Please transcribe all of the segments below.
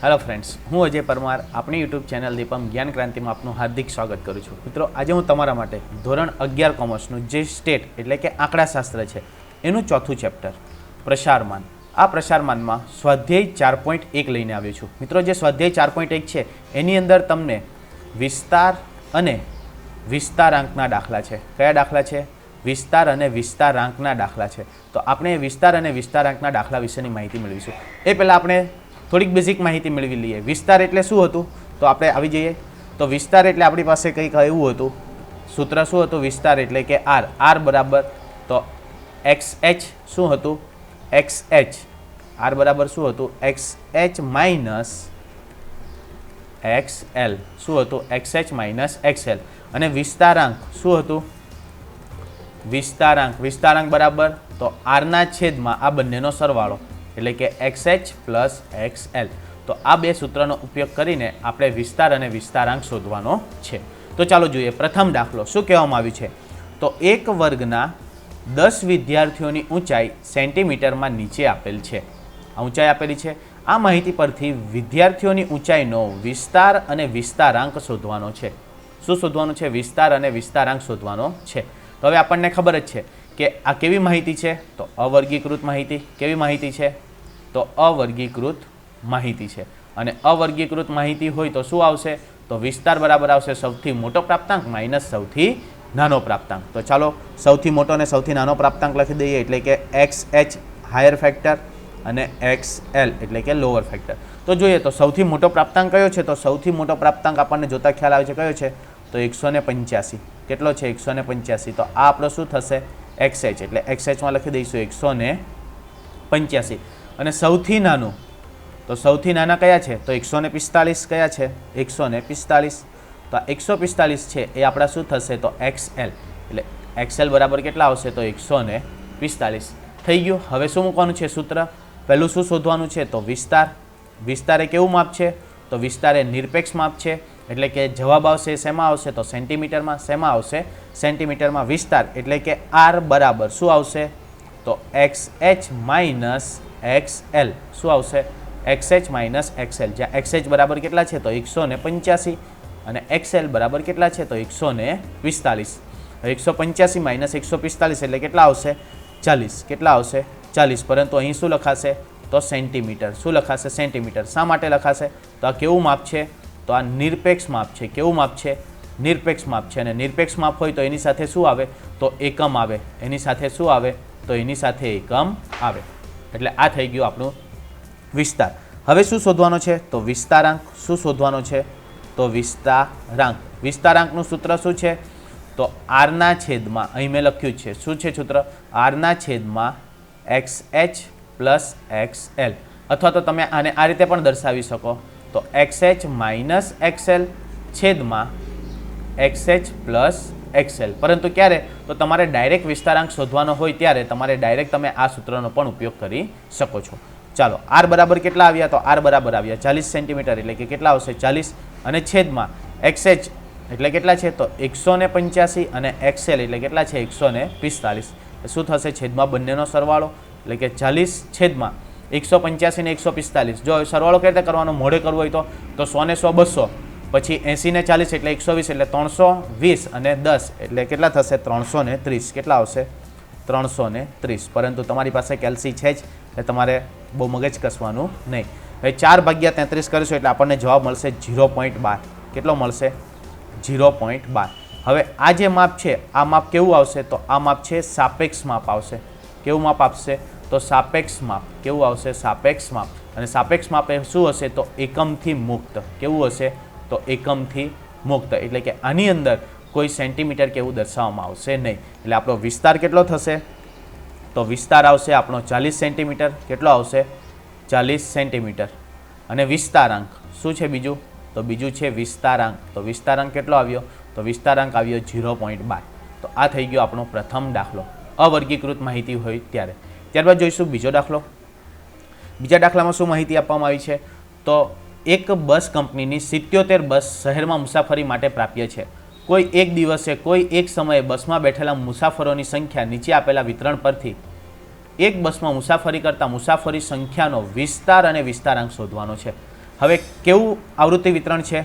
Hello friends, हूँ अजय परमार अपनी YouTube channel Deepam ज्ञान क्रांति में आपનું हार्दिक स्वागत करूँ છું। મિત્રો, આજે હું તમારા માટે ધોરણ 11 કોમર્સનું જે સ્ટેટ એટલે કે આંકડાશાસ્ત્ર છે એનું ચોથું ચેપ્ટર પ્રસારમાન, આ પ્રસારમાનમાં સ્વાધ્યાય 4.1 લઈને આવ્યો છું। મિત્રો, જે સ્વાધ્યાય 4.1 છે એની અંદર તમને વિસ્તાર અને વિસ્તારાંકના દાખલા છે। કયા દાખલા છે? વિસ્તાર અને વિસ્તારાંકના દાખલા છે। તો આપણે વિસ્તાર અને વિસ્તારાંકના દાખલા વિશેની માહિતી મેળવીશું। એ પહેલાં આપણે થોડીક બેઝિક માહિતી મેળવી લઈએ। વિસ્તાર એટલે શું હતું? તો આપણે આવી જઈએ તો વિસ્તાર એટલે આપણી પાસે કંઈક એવું હતું, સૂત્ર શું હતું? વિસ્તાર એટલે કે આર બરાબર તો એક્સ એચ શું હતું? એક્સ એચ આર બરાબર શું હતું? X H minus X L શું હતું? X H minus X L. અને વિસ્તારાંક શું હતું? વિસ્તારાંક બરાબર તો આરના છેદમાં આ બંનેનો સરવાળો એટલે કે x H plus X L. તો આ બે સૂત્રનો ઉપયોગ કરીને આપણે વિસ્તાર અને વિસ્તારાંક શોધવાનો છે। તો ચાલો જોઈએ પ્રથમ દાખલો શું કહેવામાં આવ્યું છે। તો એક વર્ગના 10 વિદ્યાર્થીઓની ઊંચાઈ સેન્ટીમીટરમાં નીચે આપેલ છે। આ ઊંચાઈ આપેલી છે। આ માહિતી પરથી વિદ્યાર્થીઓની ઊંચાઈનો વિસ્તાર અને વિસ્તારાંક શોધવાનો છે। શું શોધવાનું છે? વિસ્તાર અને વિસ્તારાંક શોધવાનો છે। તો હવે આપણને ખબર જ છે કે આ કેવી માહિતી છે? તો અવર્ગીકૃત માહિતી। કેવી માહિતી છે? તો અવર્ગીકૃત માહિતી છે। અને અવર્ગીકૃત માહિતી હોય તો શું આવશે? તો વિસ્તાર બરાબર આવશે સૌથી મોટો પ્રાપ્તાંક માઇનસ સૌથી નાનો પ્રાપ્તાંક। તો ચાલો સૌથી મોટો અને સૌથી નાનો પ્રાપ્તાંક લખી દઈએ એટલે કે એક્સ એચ હાયર ફેક્ટર અને એક્સ એલ એટલે કે લોઅર ફેક્ટર। તો જોઈએ તો સૌથી મોટો પ્રાપ્તાંક કયો છે? તો સૌથી મોટો પ્રાપ્તાંક આપણને જોતા ખ્યાલ આવે છે કયો છે? તો 185। કેટલો છે? 185। તો આ આપણો શું થશે? એક્સ એચ એટલે એક્સ એચમાં લખી દઈશું 185। અને સૌથી નાનું તો સૌથી નાના કયા છે? તો 145 કયા છે? 145। તો આ 145 છે એ આપણા શું થશે? તો એક્સ એલ એટલે એક્સ એલ બરાબર કેટલા આવશે? તો 145 થઈ ગયું। હવે શું મૂકવાનું છે સૂત્ર? પહેલું શું શોધવાનું છે? તો વિસ્તાર। વિસ્તાર એ કેવું માપ છે? તો વિસ્તાર એ નિરપેક્ષ માપ છે એટલે કે જવાબ આવશે શેમાં આવશે? તો સેન્ટીમીટરમાં। શેમાં આવશે? સેન્ટીમીટરમાં। વિસ્તાર એટલે કે આર બરાબર શું આવશે? તો X H minus X L શું આવશે? X H minus X L, જ્યાં એક્સ એચ બરાબર કેટલા છે? તો 185 અને એક્સ એલ બરાબર કેટલા છે? તો 145। 185 માઇનસ 145 એટલે કેટલા આવશે? 40। કેટલા આવશે? 40। પરંતુ અહીં શું લખાશે? તો સેન્ટીમીટર। શું લખાશે? સેન્ટીમીટર। શા માટે લખાશે? તો આ કેવું માપ છે? તો આ નિરપેક્ષ માપ છે। કેવું માપ છે? નિરપેક્ષ માપ છે। અને નિરપેક્ષ માપ હોય તો એની સાથે શું આવે? તો એકમ આવે। એની સાથે શું આવે? તો એની સાથે એકમ આવે। એટલે આ થઈ ગયું આપણું વિસ્તાર। હવે શું શોધવાનો છે? તો વિસ્તારાંક। શું શોધવાનો છે? તો વિસ્તારાંક। વિસ્તારાંકનું સૂત્ર શું છે? તો આરના છેદમાં અહીં મેં લખ્યું છે શું છે સૂત્ર? આરના છેદમાં X H plus X L, અથવા તો તમે આને આ રીતે પણ દર્શાવી શકો તો X H minus X L છેદમાં X H plus X L. પરંતુ ક્યારે? તો તમારે ડાયરેક્ટ વિસ્તારાંક શોધવાનો હોય ત્યારે તમારે ડાયરેક્ટ તમે આ સૂત્રનો પણ ઉપયોગ કરી શકો છો। ચાલો આર બરાબર કેટલા આવ્યા? તો આર બરાબર આવ્યા 40 સેન્ટીમીટર એટલે કે કેટલા આવશે? 40 અને છેદમાં એક્સ એચ એટલે કેટલા છે? તો 185 અને એક્સ એલ એટલે કેટલા છે? 145। શું થશે? છેદમાં બંનેનો સરવાળો એટલે કે 40 છેદમાં 185 ને 145। જો સરવાળો કઈ રીતે કરવાનો? મોઢે કરવો હોય તો 100 ને 100 200, પછી 80 ને 40 એટલે 120 એટલે 320 અને 10 એટલે કેટલા થશે? 330। કેટલા આવશે? 330। પરંતુ તમારી પાસે કેલ્સી છે જ એટલે તમારે બહુ મગજ કસવાનું નહીં। હવે 4/33 કરીશું એટલે આપણને જવાબ મળશે 0.12। કેટલો મળશે? 0.12। હવે આ જે માપ છે આ માપ કેવું આવશે? તો આ માપ છે સાપેક્ષ માપ આવશે। કેવું માપ આપશે? તો સાપેક્ષ માપ। કેવું આવશે? સાપેક્ષ માપ। અને સાપેક્ષ માપ એ શું હશે? તો એકમથી મુક્ત। કેવું હશે? તો એકમથી મુક્ત એટલે કે આની અંદર કોઈ સેન્ટીમીટર કેવું દર્શાવવામાં આવશે નહીં। એટલે આપણો વિસ્તાર કેટલો થશે? તો વિસ્તાર આવશે આપણો 40 સેન્ટીમીટર। કેટલો આવશે? 40 સેન્ટીમીટર। અને વિસ્તારાંક શું છે બીજું? તો બીજું છે વિસ્તારાંક। તો વિસ્તારાંક કેટલો આવ્યો? તો વિસ્તારાંક આવ્યો 0.12। તો આ થઈ ગયો આપણો પ્રથમ દાખલો, અવર્ગીકૃત માહિતી હોય ત્યારે। ત્યારબાદ જોઈશું બીજો દાખલો। બીજા દાખલામાં શું માહિતી આપવામાં આવી છે? તો એક બસ કંપનીની 77 બસ શહેરમાં મુસાફરી માટે પ્રાપ્ય છે। કોઈ એક દિવસે કોઈ એક સમયે બસમાં બેઠેલા મુસાફરોની સંખ્યા નીચે આપેલા વિતરણ પરથી એક બસમાં મુસાફરી કરતા મુસાફરી સંખ્યાનો વિસ્તાર અને વિસ્તારાંક શોધવાનો છે। હવે કેવું આવૃત્તિ વિતરણ છે?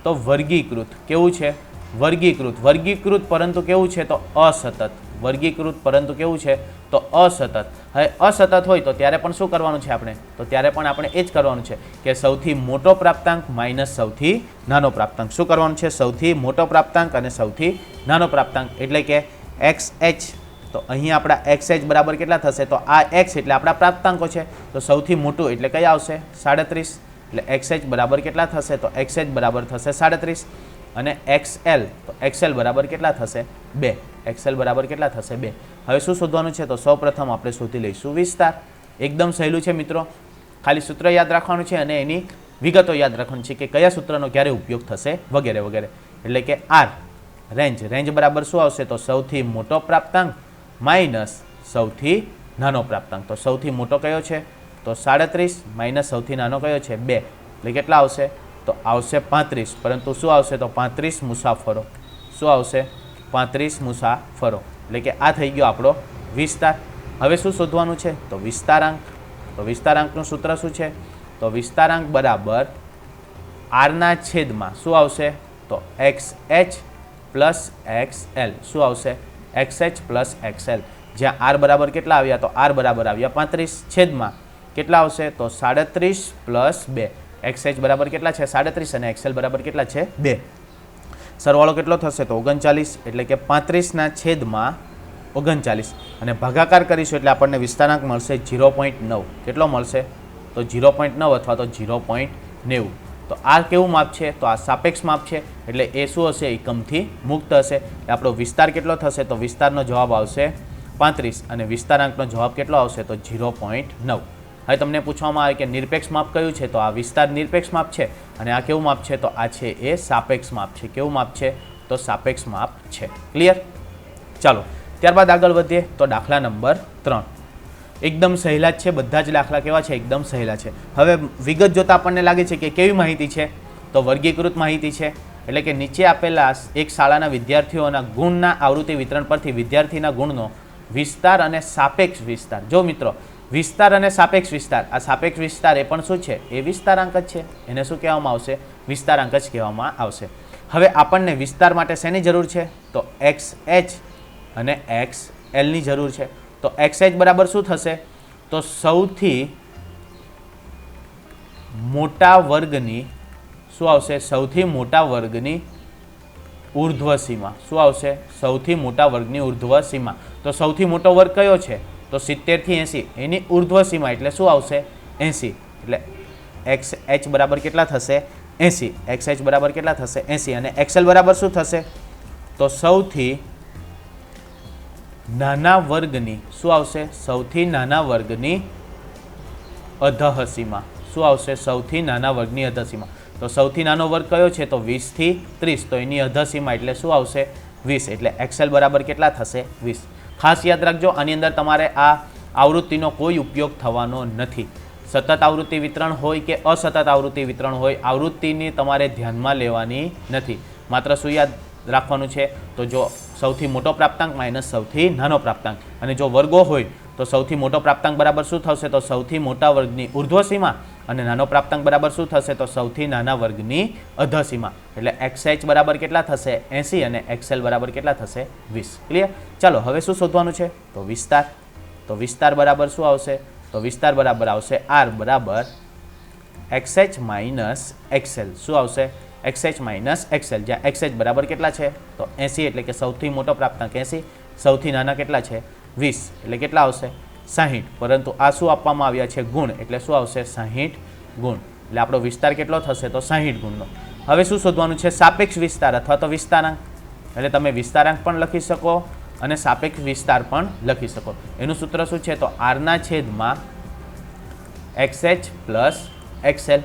તો વર્ગીકૃત. કેવું છે? વર્ગીકૃત. વર્ગીકૃત પરંતુ કેવું છે? તો અસતત. વર્ગીકૃત પરંતુ કેવું છે? તો અસતત. હવે અસતત હોય તો ત્યારે પણ શું કરવાનું છે આપણે? તો ત્યારે પણ આપણે એ જ કરવાનું છે કે સૌથી મોટો પ્રાપ્તાંક માઇનસ સૌથી નાનો પ્રાપ્તાંક. શું કરવાનું છે? સૌથી મોટો પ્રાપ્તાંક અને સૌથી નાનો પ્રાપ્તાંક. એટલે કે એક્સ એચ. તો અહીં આપણા એક્સ એચ બરાબર કેટલા થશે? તો આ એક્સ એટલે આપણા પ્રાપ્તાંકો છે. તો સૌથી મોટું એટલે કયા આવશે? 37. એટલે એક્સ એચ બરાબર કેટલા થશે? તો એક્સ એચ બરાબર થશે 37. અને XL, તો XL બરાબર કેટલા થશે? 2. XL બરાબર કેટલા થશે? 2. હવે શું શોધવાનું છે? તો સૌપ્રથમ આપણે શોધી લઈશું વિસ્તાર. એકદમ સહેલું છે મિત્રો. ખાલી સૂત્ર યાદ રાખવાનું છે અને એની વિગતો યાદ રાખવાની છે કે કયા સૂત્રનો ક્યારે ઉપયોગ થશે વગેરે વગેરે. એટલે કે R રેન્જ. રેન્જ બરાબર શું આવશે? તો સૌથી મોટો પ્રાપ્તાંક માઇનસ સૌથી નાનો પ્રાપ્તાંક. તો સૌથી મોટો કયો છે? તો 37 માઇનસ સૌથી નાનો કયો છે? 2. એટલે કેટલા આવશે? તો આવશે 35. પરંતુ શું આવશે? તો 35 મુસાફરો. શું આવશે? 35 મુસાફરો. એટલે કે આ થઈ ગયો આપણો વિસ્તાર. હવે શું શોધવાનું છે? તો વિસ્તારાંક. તો વિસ્તારાંકનું સૂત્ર શું છે? તો વિસ્તારાંક બરાબર આરના છેદમાં શું આવશે? તો એક્સ એચ પ્લસ XL. શું આવશે? XH plus XL. જ્યાં આર બરાબર કેટલા આવ્યા? તો આર બરાબર આવ્યા 35 છેદમાં કેટલા આવશે? તો 37 પ્લસ 2. XH બરાબર કેટલા છે? 37 અને XL બરાબર કેટલા છે? 2. સરવાળો કેટલો થશે? તો 39. એટલે કે 35 છેદમાં 39 અને ભાગાકાર કરીશું એટલે આપણને વિસ્તારાંક મળશે 0.9. કેટલો મળશે? તો 0.9 અથવા તો 0.90. તો આ કેવું માપ છે? તો આ સાપેક્ષ માપ છે. એટલે એ શું હશે? એકમથી મુક્ત હશે. આપણો વિસ્તાર કેટલો થશે? તો વિસ્તારનો જવાબ આવશે 35 અને વિસ્તારાંકનો જવાબ કેટલો આવશે? તો 0.9. હવે તમને પૂછવામાં આવે કે નિરપેક્ષ માપ કયું છે? તો આ વિસ્તાર નિરપેક્ષ માપ છે અને આ કેવું માપ છે? તો આ છે એ સાપેક્ષ માપ છે. કેવું માપ છે? તો સાપેક્ષ માપ છે. ક્લિયર? ચાલો ત્યારબાદ આગળ વધીએ તો દાખલા નંબર 3. એકદમ સહેલા જ છે. બધા જ દાખલા કેવા છે? એકદમ સહેલા છે. હવે વિગત જોતા આપણને લાગે છે કે કેવી માહિતી છે? તો વર્ગીકૃત માહિતી છે. એટલે કે નીચે આપેલા એક શાળાના વિદ્યાર્થીઓના ગુણના આવૃત્તિ વિતરણ પરથી વિદ્યાર્થીના ગુણનો વિસ્તાર અને સાપેક્ષ વિસ્તાર. જો મિત્રો વિસ્તાર અને સાપેક્ષ વિસ્તાર, આ સાપેક્ષ વિસ્તાર એ પણ શું છે? એ વિસ્તારાંક જ છે. એને શું કહેવામાં આવશે? વિસ્તારાંક જ કહેવામાં આવશે. હવે આપણને વિસ્તાર માટે શેની જરૂર છે? તો XH અને XL ની જરૂર છે. તો XH બરાબર શું થશે? તો સૌથી મોટા વર્ગની શું આવશે? સૌથી મોટા વર્ગની ઉર્ધ્વ સીમા. શું આવશે? સૌથી મોટા વર્ગની ઉર્ધ્વ સીમા. તો સૌથી મોટો વર્ગ કયો છે? તો 70 થી 80. એની ઉર્ધ્વ સીમા એટલે શું આવશે? 80. એટલે XH બરાબર કેટલા થશે? 80. XH બરાબર કેટલા થશે? 80. અને XL બરાબર શું થશે? તો સૌથી નાના વર્ગની શું આવશે? સૌથી નાના વર્ગની અધઃ સીમા. શું આવશે? સૌથી નાના વર્ગની અધઃ સીમા. તો સૌથી નાનો વર્ગ કયો છે? તો 20 થી 30. તો એની અધઃ સીમા એટલે શું આવશે? 20. એટલે XL બરાબર કેટલા થશે? 20. ખાસ યાદ રાખજો, આની અંદર તમારે આ આવૃત્તિનો કોઈ ઉપયોગ થવાનો નથી. સતત આવૃત્તિ વિતરણ હોય કે અસતત આવૃત્તિ વિતરણ હોય, આવૃત્તિની તમારે ધ્યાનમાં લેવાની નથી. માત્ર શું યાદ રાખવાનું છે? તો જો સૌથી મોટો પ્રાપ્તાંક માઇનસ સૌથી નાનો પ્રાપ્તાંક, અને જો વર્ગો હોય તો સૌથી મોટો પ્રાપ્તાંક બરાબર શું થશે? તો સૌથી મોટા વર્ગની ઉર્ધ્વ સીમા અને નાનો પ્રાપ્તાંક બરાબર શું થશે? તો સૌથી નાના વર્ગની અધઃ સીમા. એટલે XH બરાબર કેટલા થશે? 80 અને XL બરાબર કેટલા થશે? 20. ક્લિયર? ચાલો હવે શું શોધવાનું છે? તો વિસ્તાર. તો વિસ્તાર બરાબર શું આવશે? તો વિસ્તાર બરાબર આવશે R બરાબર XH માઇનસ XL. શું આવશે? XH minus XL. જ્યાં XH બરાબર કેટલા છે? તો 80. એટલે કે સૌથી મોટો પ્રાપ્તાંક 80. સૌથી નાના કેટલા છે? 20. એટલે કેટલા આવશે? 60. પરંતુ આ શું આપવામાં આવ્યા છે? ગુણ. એટલે શું આવશે? 60 ગુણ. એટલે આપણો વિસ્તાર કેટલો થશે? તો 60 ગુણનો. હવે શું શોધવાનું છે? સાપેક્ષ વિસ્તાર અથવા તો વિસ્તારાંક. એટલે તમે વિસ્તારાંક પણ લખી શકો અને સાપેક્ષ વિસ્તાર પણ લખી શકો. એનું સૂત્ર શું છે? તો આરના છેદમાં XH પ્લસ XL.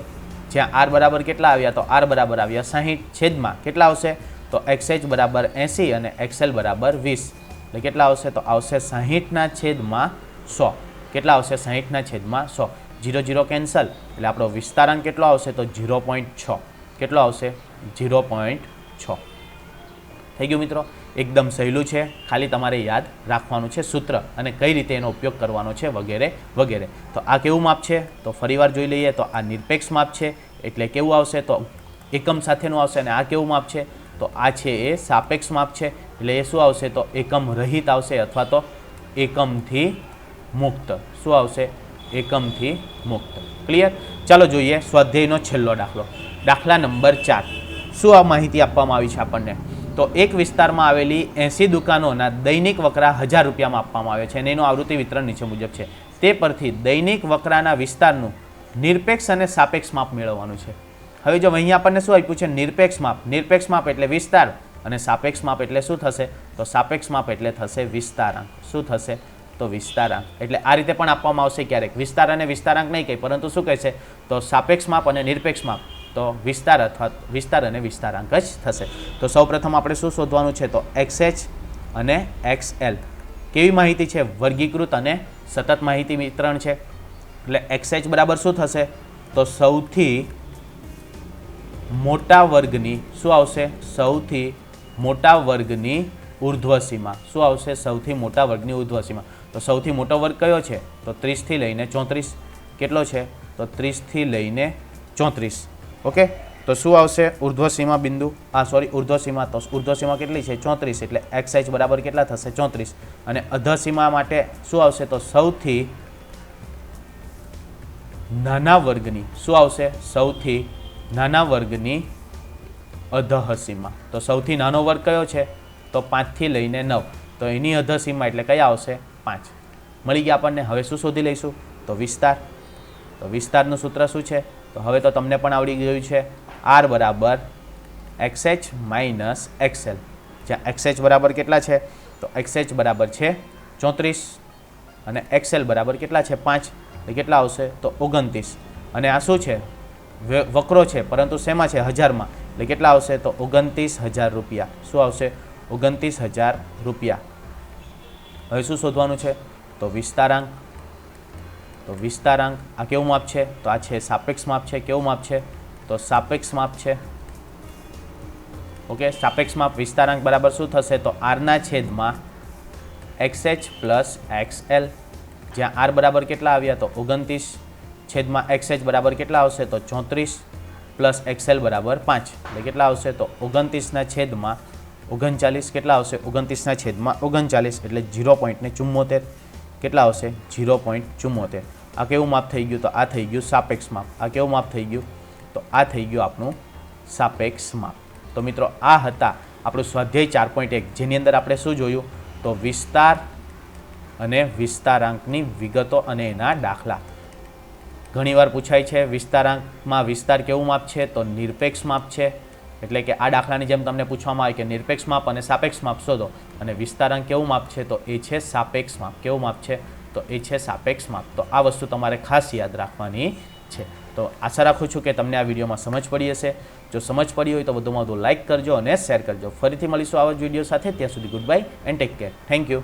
જ્યાં R બરાબર કેટલા આવ્યા? તો R બરાબર આવ્યા 60. છેદમાં કેટલા આવશે? તો XH બરાબર 80 અને XL બરાબર 20. એટલે કેટલા આવશે? તો આવશે 60 છેદમાં 100. કેટલા આવશે? 60 છેદમાં 100. 0 0 કેન્સલ. એટલે આપણો વિસ્તારાંક કેટલો આવશે? તો 0.6. કેટલો આવશે? 0.6. થઈ ગયું મિત્રો? એકદમ સહેલું છે. ખાલી તમારે યાદ રાખવાનું છે સૂત્ર અને કઈ રીતે એનો ઉપયોગ કરવાનો છે વગેરે વગેરે. તો આ કેવું માપ છે? તો ફરીવાર જોઈ લઈએ તો આ નિરપેક્ષ માપ છે. એટલે કેવું આવશે તો એકમ સાથેનું આવશે અને આ કેવું માપ છે તો આ છે એ સાપેક્ષ માપ છે એટલે એ શું આવશે તો એકમ રહિત આવશે અથવા તો એકમથી મુક્ત શું આવશે એકમથી મુક્ત ક્લિયર ચાલો જોઈએ સ્વાધ્યાયનો છેલ્લો દાખલો દાખલા નંબર 4 શું આ માહિતી આપવામાં આવી છે આપણને તો એક વિસ્તારમાં આવેલી 80 દુકાનોના દૈનિક વકરા 1000 રૂપિયામાં આપવામાં આવે છે અને એનું આવૃત્તિ વિતરણ નીચે મુજબ છે તે પરથી દૈનિક વકરાના વિસ્તારનું નિરપેક્ષ અને સાપેક્ષ માપ મેળવવાનું છે હવે જો અહીંયા આપણને શું આપ્યું છે નિરપેક્ષ માપ એટલે વિસ્તાર અને સાપેક્ષ માપ એટલે શું થશે તો સાપેક્ષ માપ એટલે થશે વિસ્તારાંક શું થશે તો વિસ્તારાંક એટલે આ રીતે પણ આપવામાં આવશે ક્યારેક વિસ્તાર અને વિસ્તારાંક નહીં કહે પરંતુ શું કહેશે તો સાપેક્ષ માપ અને નિરપેક્ષ માપ તો વિસ્તાર અથવા વિસ્તાર અને વિસ્તારાંક જ થશે તો સૌપ્રથમ આપણે શું શોધવાનું છે તો XH અને XL કેવી માહિતી છે વર્ગીકૃત અને સતત માહિતી વિતરણ છે એટલે XH બરાબર શું થશે તો સૌથી મોટા વર્ગની શું આવશે સૌથી મોટા વર્ગની ઉર્ધ્વસીમા શું આવશે સૌથી મોટા વર્ગની ઉર્ધ્વસીમા તો સૌથી મોટો વર્ગ કયો છે તો 30 થી લઈને 34 કેટલો છે તો 30 થી લઈને 34 ઓકે તો શું આવશે ઉર્ધ્વસીમા બિંદુ ઉર્ધ્વસીમા તો ઉર્ધ્વસીમા કેટલી છે 34 એટલે XH બરાબર કેટલા થશે 34 અને અધસીમા માટે શું આવશે તો સૌથી નાના વર્ગની શું આવશે સૌથી નાના વર્ગની અધઃસીમા તો સૌથી નાનો વર્ગ કયો છે તો 5 થી લઈને 9 તો એની અધઃસીમા એટલે કયા આવશે 5 મળી ગયા આપણને હવે શું શોધી લઈશું તો વિસ્તારનું સૂત્ર શું છે તો હવે તો તમને પણ આવડી ગયું છે R બરાબર XH માઇનસ XL જ્યાં XH બરાબર કેટલા છે તો XH બરાબર છે 34 અને XL બરાબર કેટલા છે 5 એટલે કેટલા આવશે તો 29 અને આ શું છે વક્રો છે પરંતુ શેમાં છે હજારમાં એટલે કેટલા આવશે તો 29,000 રૂપિયા શું આવશે 29,000 રૂપિયા હવે શું શોધવાનું છે તો વિસ્તારાંક આ કેવું માપ છે તો આ છે સાપેક્ષ માપ છે કેવું માપ છે તો સાપેક્ષ માપ છે ઓકે સાપેક્ષ માપ વિસ્તારાંક બરાબર શું થશે તો R ના છેદમાં XH પ્લસ XL જ્યાં R બરાબર કેટલા આવ્યા તો 29 છેદમાં XH બરાબર કેટલા આવશે તો 34 પ્લસ XL બરાબર 5 એટલે કેટલા આવશે તો 29 છેદમાં 39 કેટલા આવશે 29 છેદમાં 39 એટલે 0.74 કેટલા આવશે 0.74 આ કેવું માપ થઈ ગયું તો આ થઈ ગયું સાપેક્ષ માપ આ કેવું માપ થઈ ગયું તો આ થઈ ગયું આપણું સાપેક્ષ માપ તો મિત્રો આ હતા આપણું સ્વાધ્યાય 4.1 જેની અંદર આપણે શું જોયું તો વિસ્તાર અને વિસ્તારાંકની વિગતો અને એના દાખલા ઘણીવાર પૂછાય છે વિસ્તારાંકમાં વિસ્તાર કેવું માપ છે તો નિરપેક્ષ માપ છે એટલે કે આ દાખલાની જેમ તમને પૂછવામાં આવે કે નિરપેક્ષ માપ અને સાપેક્ષ માપ શોધો અને વિસ્તારાંક કેવું માપ છે તો એ છે સાપેક્ષ માપ કેવું માપ છે તો એ છે સાપેક્ષ માપ તો આ વસ્તુ તમારે ખાસ યાદ રાખવાની છે તો આશા રાખું છું કે તમને આ વિડીયોમાં સમજ પડી હશે જો સમજ પડી હોય તો વધુમાં વધુ લાઇક કરજો અને શેર કરજો ફરીથી મળીશું આવા જ વિડીયો સાથે ત્યાં સુધી good bye and take care thank you